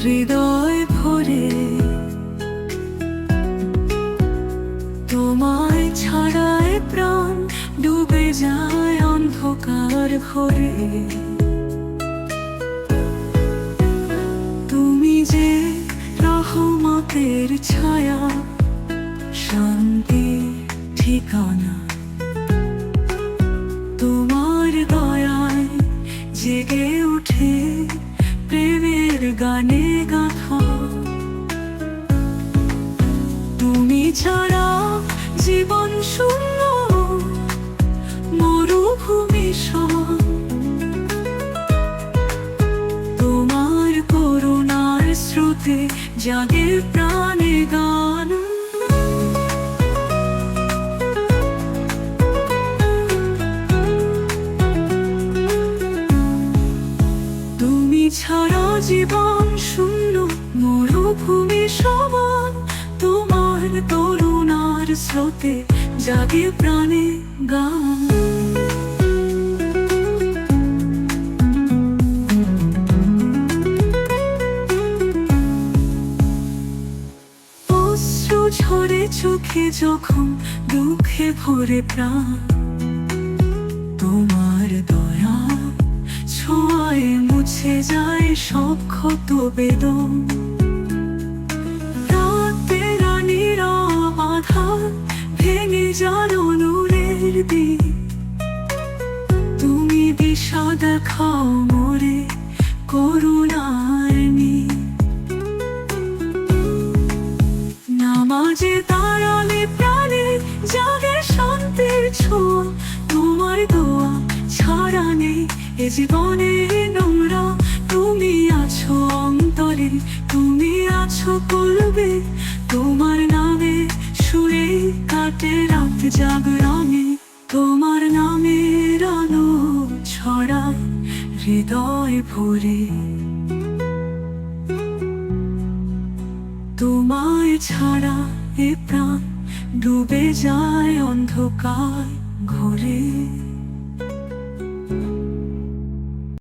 হৃদয় ভরে। তোমায় ছাড়ায় প্রাণ ডুবে যায় অন্ধকার ঘরে। তুমি যে রহমতের ছায়া, শান্তি ঠিকানা। তোমার দয়ায় জেগে উঠে প্রেমের গানে গাথা। তুমি ছাড়া জীবন শূন্য, মরুভূমি সম। তোমার করুণার স্রোতে জাগে প্রাণে গান। তুমি ছাড়া জীবন শূন্য, মরুভূমি সমান। তোমার করুণার স্রোতে জাগে প্রাণে গান। অশ্রু ঝরে চোখে যখন দুঃখে ভরে প্রাণ। তোমার দয়া ছোঁয়ায় মুছে যায় সব ক্ষত বেদন। রাতের নীরব আধার ভেঙে যায় নূরের দিক। তুমি দিশা দেখাও মোরে করুণার নীড়। নামাজে দাঁড়ালে প্রাণে জাগে শান্তির ছোঁয়া। তোমার দোয়া ছাড়া নেই এ জীবনে নোংরা। তুমি আছো অন্তরে, তুমি আছো কলবে। তোমার নামে সুরে কাটে রাত জাগরণে। তোমার নামের আলো ছড়ায় হৃদয় ভরে। তোমায় ছাড়া এ প্রাণ ডুবে যায় অন্ধকার ঘরে।